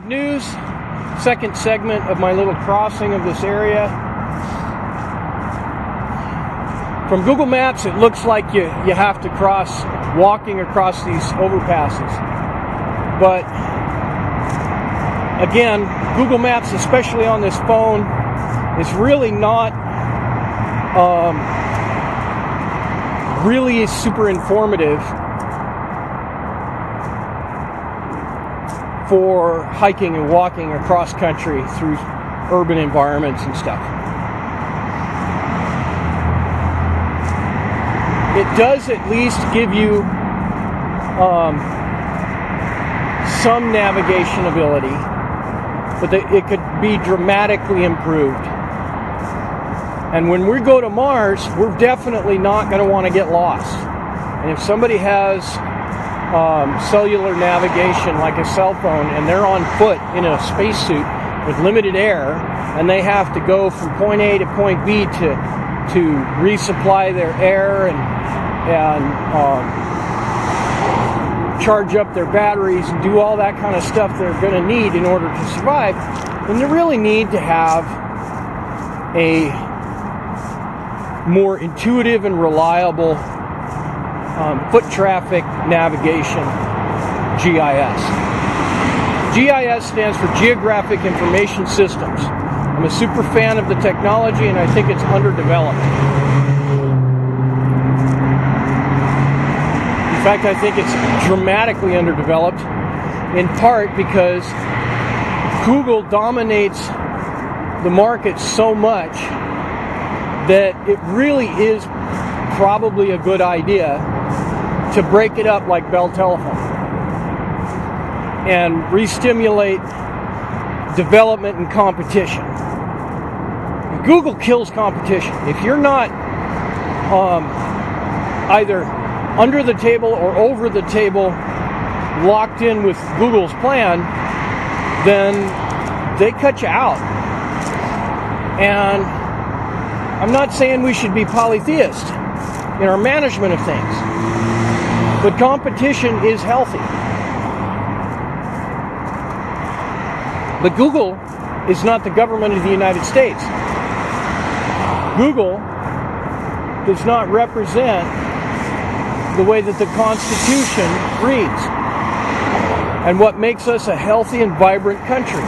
Bad news. Second segment of my little crossing of this area. From Google Maps, it looks like you have to cross, walking across these overpasses. But again, Google Maps, especially on this phone, is really not really super informative for hiking and walking across country through urban environments and stuff. It does at least give you some navigation ability, but it could be dramatically improved. And when we go to Mars, we're definitely not going to want to get lost. And if somebody has cellular navigation like a cell phone and they're on foot in a spacesuit with limited air and they have to go from point A to point B to resupply their air and charge up their batteries and do all that kind of stuff they're going to need in order to survive, then they really need to have a more intuitive and reliable foot traffic navigation, GIS. GIS stands for Geographic Information Systems. I'm a super fan of the technology and I think it's underdeveloped. In fact, I think it's dramatically underdeveloped, in part because Google dominates the market so much that it really is probably a good idea to break it up like Bell Telephone and re-stimulate development and competition. Google kills competition. If you're not either under the table or over the table locked in with Google's plan, then they cut you out. And I'm not saying we should be polytheist in our management of things, but competition is healthy. But Google is not the government of the United States. Google does not represent the way that the Constitution reads and what makes us a healthy and vibrant country.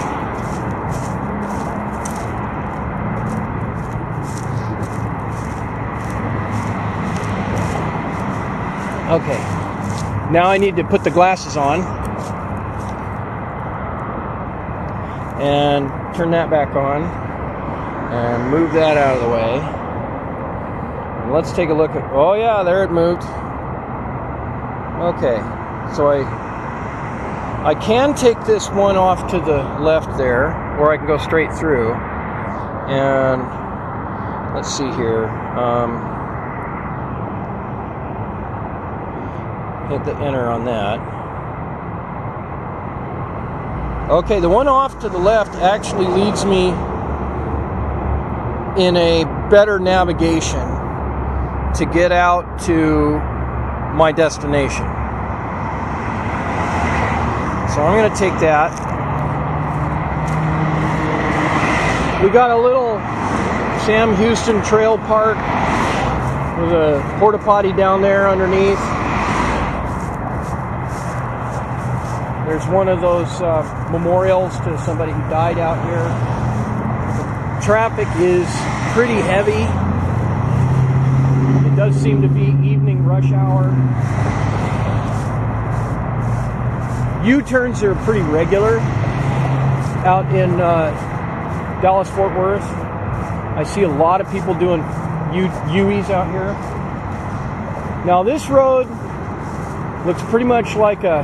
Okay, now I need to put the glasses on and turn that back on and move that out of the way. And let's take a look at, oh yeah, there it moved. Okay, so I can take this one off to the left there, or I can go straight through. And let's see here. Hit the enter on that. Okay, the one off to the left actually leads me in a better navigation to get out to my destination. So I'm going to take that. We got a little Sam Houston Trail Park with a porta potty down there underneath. There's one of those memorials to somebody who died out here. Traffic is pretty heavy. It does seem to be evening rush hour. U-turns are pretty regular out in Dallas-Fort Worth. I see a lot of people doing U-E's out here. Now this road looks pretty much like a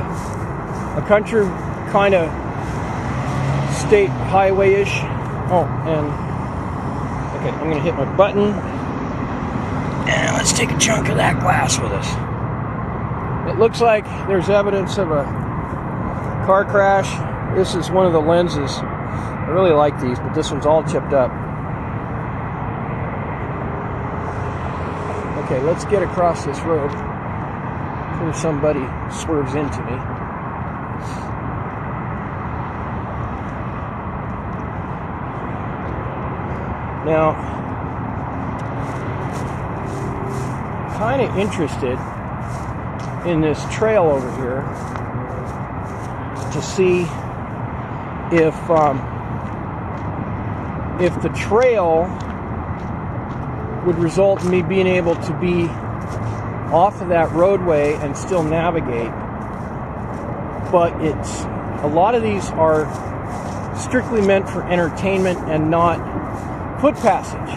country kind of state highway-ish. Oh, and okay, I'm gonna hit my button and let's take a chunk of that glass with us. It looks like there's evidence of a car crash. This is one of the lenses. I really like these, but this one's all chipped up. Okay, let's get across this road before somebody swerves into me. Now, kind of interested in this trail over here to see if the trail would result in me being able to be off of that roadway and still navigate. But a lot of these are strictly meant for entertainment and not foot passage.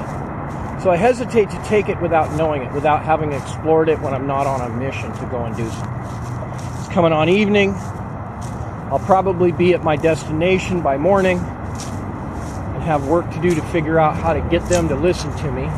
So I hesitate to take it without knowing it, without having explored it when I'm not on a mission to go and do so. It's coming on evening. I'll probably be at my destination by morning and have work to do to figure out how to get them to listen to me.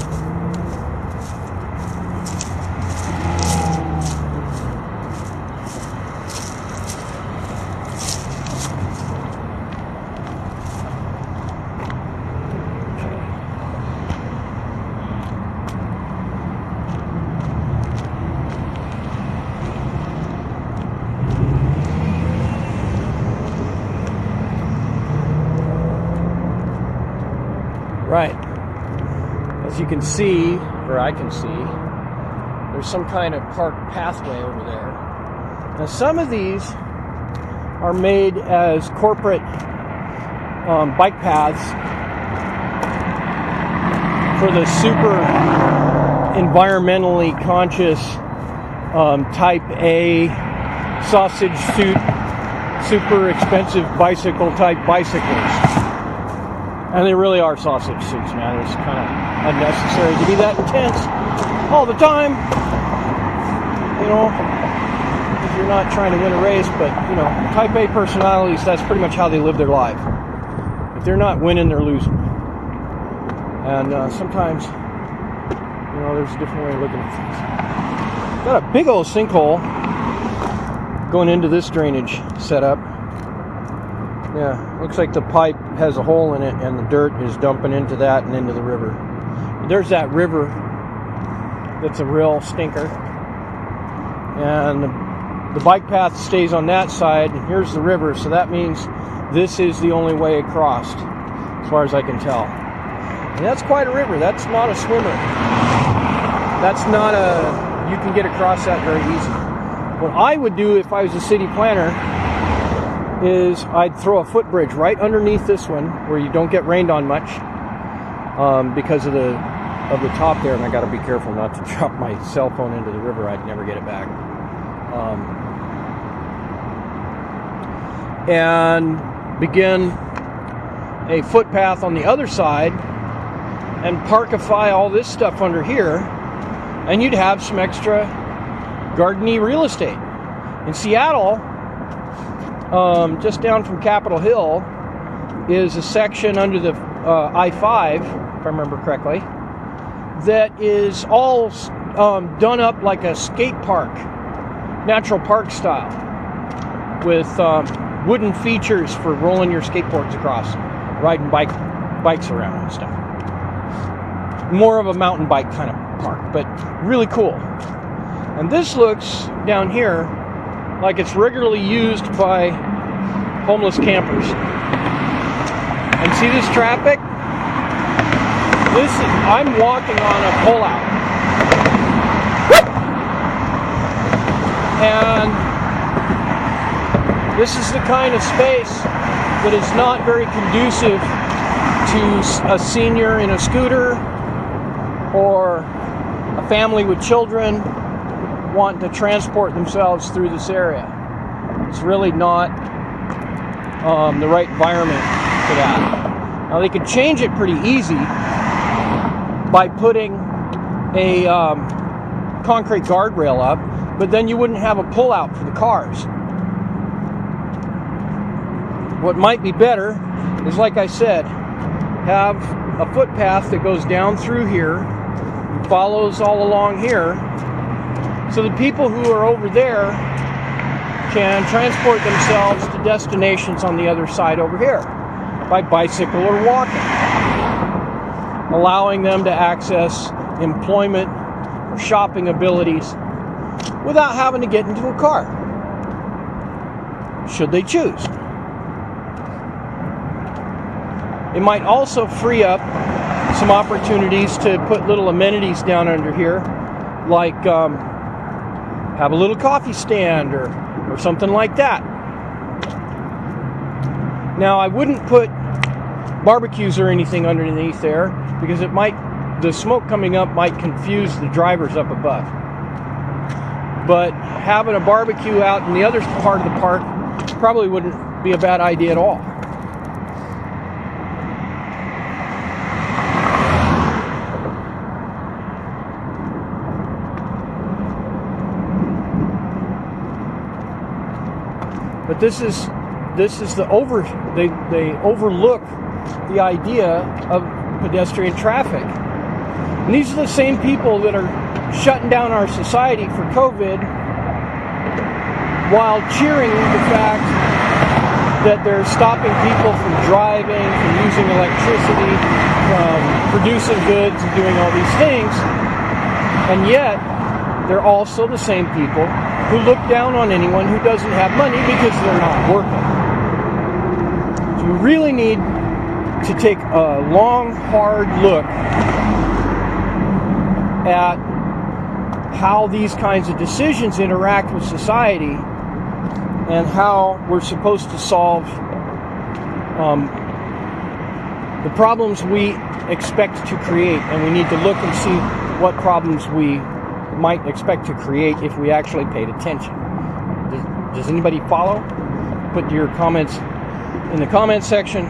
Right. As you can see, or I can see, there's some kind of park pathway over there. Now, some of these are made as corporate bike paths for the super environmentally conscious type A sausage suit, super expensive bicycle type bicyclists. And they really are sausage suits, man. It's kind of unnecessary to be that intense all the time. You know, if you're not trying to win a race, but, you know, type A personalities, that's pretty much how they live their life. If they're not winning, they're losing. And sometimes, you know, there's a different way of looking at things. Got a big old sinkhole going into this drainage setup. Yeah, looks like the pipe has a hole in it and the dirt is dumping into that and into the river. There's that river that's a real stinker. And the bike path stays on that side, and here's the river, so that means this is the only way across, as far as I can tell. And that's quite a river. That's not a swimmer. That's not you can get across that very easy. What I would do if I was a city planner is I'd throw a footbridge right underneath this one where you don't get rained on much because of the top there, and I got to be careful not to drop my cell phone into the river. I'd never get it back. And begin a footpath on the other side and parkify all this stuff under here, and you'd have some extra gardeny real estate. In Seattle, just down from Capitol Hill, is a section under the I-5, if I remember correctly, that is all done up like a skate park, natural park style, with wooden features for rolling your skateboards across, riding bikes around and stuff. More of a mountain bike kind of park, but really cool. And this looks down here like it's regularly used by homeless campers. And see this traffic? I'm walking on a pullout. And this is the kind of space that is not very conducive to a senior in a scooter or a family with children wanting to transport themselves through this area. It's really not the right environment for that. Now they could change it pretty easy by putting a concrete guardrail up, but then you wouldn't have a pullout for the cars. What might be better is, like I said, have a footpath that goes down through here and follows all along here, so the people who are over there can transport themselves to destinations on the other side over here by bicycle or walking, allowing them to access employment or shopping abilities without having to get into a car, should they choose. It might also free up some opportunities to put little amenities down under here, like have a little coffee stand or something like that. Now, I wouldn't put barbecues or anything underneath there because the smoke coming up might confuse the drivers up above. But having a barbecue out in the other part of the park probably wouldn't be a bad idea at all. But this is they overlook the idea of pedestrian traffic. And these are the same people that are shutting down our society for COVID while cheering the fact that they're stopping people from driving, from using electricity, from producing goods and doing all these things. And yet, they're also the same people who look down on anyone who doesn't have money because they're not working. So we really need to take a long, hard look at how these kinds of decisions interact with society and how we're supposed to solve the problems we expect to create. And we need to look and see what problems we might expect to create if we actually paid attention. Does anybody follow? Put your comments in the comment section.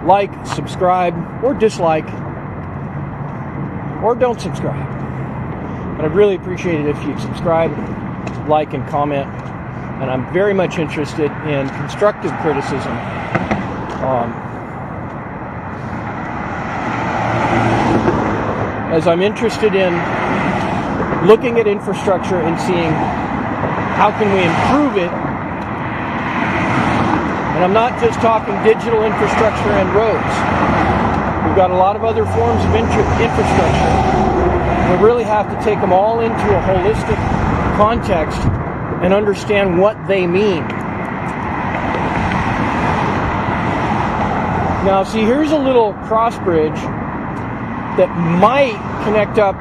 Like, subscribe, or dislike, or don't subscribe. But I'd really appreciate it if you'd subscribe, like, and comment. And I'm very much interested in constructive criticism. As I'm interested in looking at infrastructure and seeing how can we improve it. And I'm not just talking digital infrastructure and roads. We've got a lot of other forms of infrastructure. We really have to take them all into a holistic context and understand what they mean. Now, see, here's a little cross bridge that might connect up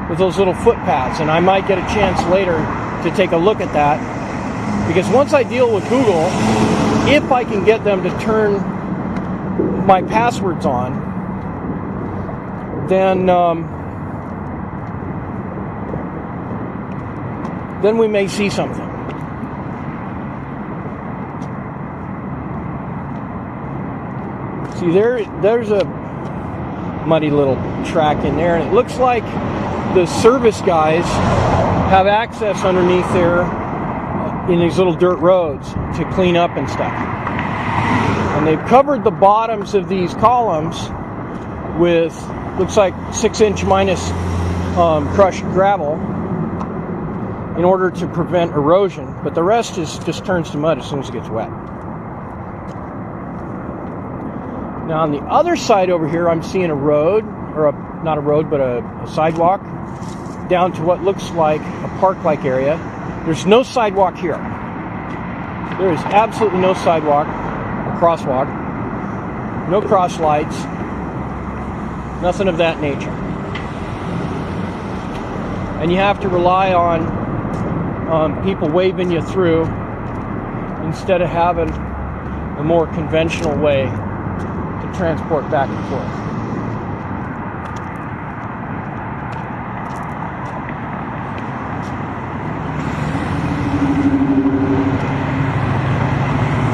with those little footpaths, and I might get a chance later to take a look at that, because once I deal with Google, if I can get them to turn my passwords on, then we may see something. See, there's a muddy little track in there, and it looks like the service guys have access underneath there in these little dirt roads to clean up and stuff. And they've covered the bottoms of these columns with, looks like 6-inch minus crushed gravel in order to prevent erosion, but the rest just turns to mud as soon as it gets wet. Now on the other side over here, I'm seeing a road, or not a road, but a sidewalk down to what looks like a park-like area. There's no sidewalk here. There is absolutely no sidewalk, or crosswalk, no cross lights, nothing of that nature. And you have to rely on people waving you through instead of having a more conventional way to transport back and forth.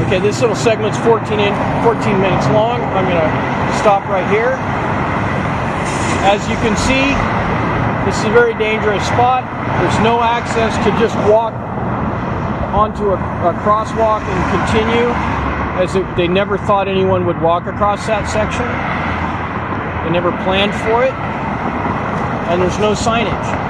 Okay, this little segment's 14 minutes long. I'm going to stop right here. As you can see, this is a very dangerous spot. There's no access to just walk onto a crosswalk and continue, as they never thought anyone would walk across that section. They never planned for it, and there's no signage.